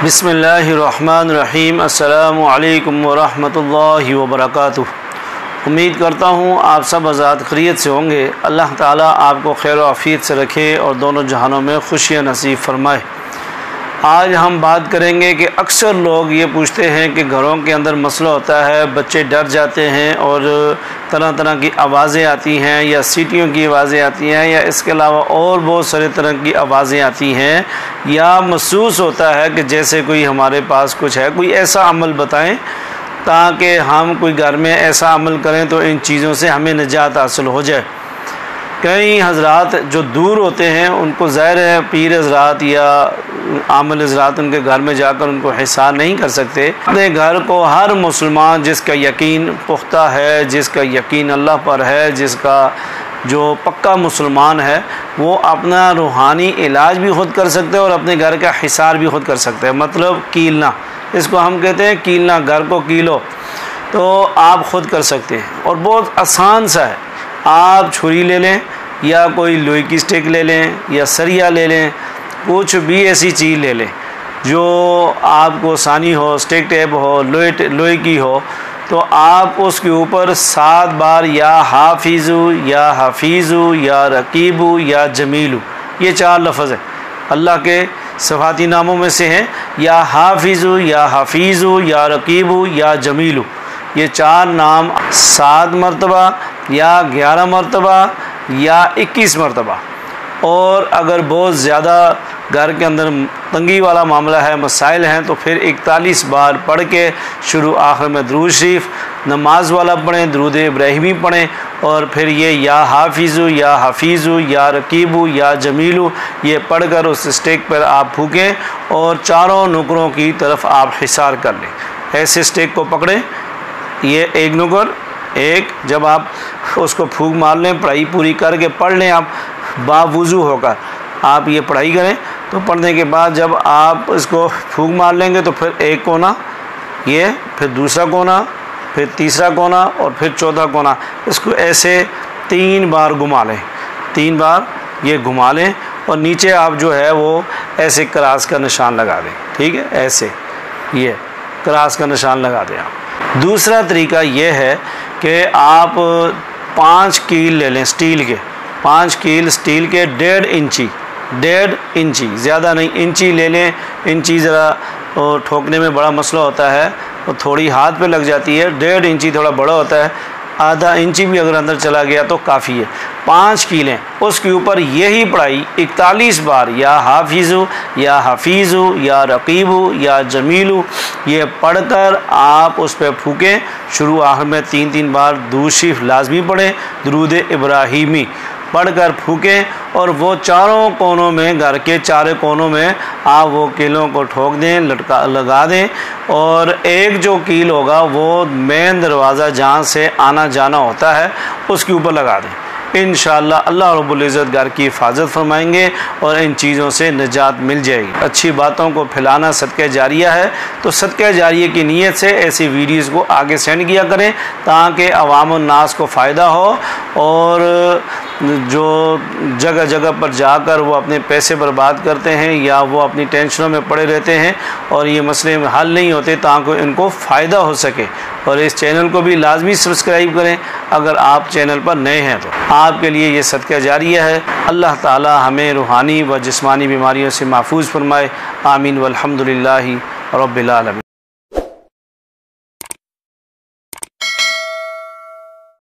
बिस्मिल्लाहिर्रहमानिर्रहीम। अस्सलामु अलैकुम वरहमतुल्लाहि वबरकातुह। उम्मीद करता हूँ आप सब आज़ाद खैरियत से होंगे। अल्लाह ताला आपको खैर व आफियत से रखे और दोनों जहानों में खुशियाँ नसीब फरमाए। आज हम बात करेंगे कि अक्सर लोग ये पूछते हैं कि घरों के अंदर मसला होता है, बच्चे डर जाते हैं और तरह तरह की आवाज़ें आती हैं, या सीटियों की आवाज़ें आती हैं, या इसके अलावा और बहुत सारे तरह की आवाज़ें आती हैं, या महसूस होता है कि जैसे कोई हमारे पास कुछ है। कोई ऐसा अमल बताएं ताकि हम कोई घर में ऐसा अमल करें तो इन चीज़ों से हमें निजात हासिल हो जाए। कई हजरात जो दूर होते हैं उनको ज़ाहिर है पीर हजरात या आमिल हजरात उनके घर में जाकर उनको हिसार नहीं कर सकते। अपने घर को हर मुसलमान जिसका यकीन पुख्ता है, जिसका यकीन अल्लाह पर है, जिसका जो पक्का मुसलमान है, वो अपना रूहानी इलाज भी ख़ुद कर सकते हैं और अपने घर का हिसार भी ख़ुद कर सकते हैं। मतलब कीलना, इसको हम कहते हैं कीलना, घर को कीलो, तो आप ख़ुद कर सकते हैं और बहुत आसान सा है। आप छुरी ले लें या कोई लोहे की स्टिक ले लें या सरिया ले लें, कुछ भी ऐसी चीज़ ले लें जो आपको आसानी हो, स्टिक टेप हो, लोहे की हो, तो आप उसके ऊपर 7 बार या हाफिज़ु या हफीज़ु या रकीबु या जमीलु, ये 4 लफ्ज़ हैं, अल्लाह के सिफ़ाती नामों में से हैं। या हाफिज़ु या हफीज़ु या रकीबु या जमीलु, ये 4 नाम 7 मरतबा या 11 मरतबा या 21 मरतबा। और अगर बहुत ज़्यादा घर के अंदर तंगी वाला मामला है, मसाइल हैं, तो फिर 41 बार पढ़ के शुरू आखिर में दुरूद शरीफ नमाज वाला पढ़ें, दुरूद इब्राहिमी पढ़ें, और फिर ये या हाफिज़ु या हफीज़ु या रकीबु या जमीलु ये पढ़कर उस स्टिक पर आप फूकें और चारों नुकरों की तरफ आप हिसार कर लें। ऐसे स्टिक को पकड़ें, ये एक नुकर एक, जब आप उसको फूंक मार लें, पढ़ाई पूरी करके पढ़ लें, आप बावुज़ू होकर आप ये पढ़ाई करें, तो पढ़ने के बाद जब आप इसको फूंक मार लेंगे तो फिर एक कोना, ये फिर दूसरा कोना, फिर तीसरा कोना और फिर चौथा कोना, इसको ऐसे 3 बार घुमा लें, 3 बार ये घुमा लें और नीचे आप जो है वो ऐसे क्रॉस का निशान लगा दें। ठीक है, ऐसे ये क्रॉस का निशान लगा दें आप। दूसरा तरीका ये है कि आप 5 कील ले लें स्टील के, 5 कील स्टील के 1.5 इंची, ज़्यादा नहीं, इंची ले लें। इंची ज़रा ठोकने में बड़ा मसला होता है, तो थोड़ी हाथ पे लग जाती है। 1.5 इंची थोड़ा बड़ा होता है, आधा इंची भी अगर अंदर चला गया तो काफ़ी है। 5 कीलें, उसके ऊपर यही पढ़ाई 41 बार या हाफिज़ु या हफीज़ु या रकीबु या जमीलु ये पढ़कर आप उस पर फूकें। शुरू आखिर में 3-3 बार दुरूद शरीफ लाजमी पढ़ें, दुरूद इब्राहिमी पढ़कर फूकें, और वो चारों कोनों में, घर के 4 कोनों में आप वो कीलों को ठोक दें, लगा दें, और एक जो कील होगा वो मेन दरवाज़ा जहाँ से आना जाना होता है उसके ऊपर लगा दें। इंशाअल्लाह अल्लाह रब्बुल इज़्ज़त घर की हिफाजत फरमाएंगे और इन चीज़ों से निजात मिल जाएगी। अच्छी बातों को फैलाना सदका जारिया है, तो सदका जारिया की नीयत से ऐसी वीडियोज़ को आगे सेंड किया करें ताकि अवाम नास को फ़ायदा हो, और जो जगह जगह पर जाकर वो अपने पैसे बर्बाद करते हैं या वो अपनी टेंशनों में पड़े रहते हैं और ये मसले में हल नहीं होते, ताकि इनको फ़ायदा हो सके। और इस चैनल को भी लाजमी सब्सक्राइब करें अगर आप चैनल पर नए हैं, तो आपके लिए ये सदका जारिया है। अल्लाह ताला हमें रूहानी व जिस्मानी बीमारियों से महफूज फरमाए। आमीन वल्हम्दुलिल्लाहि रब्बिल आलमीन।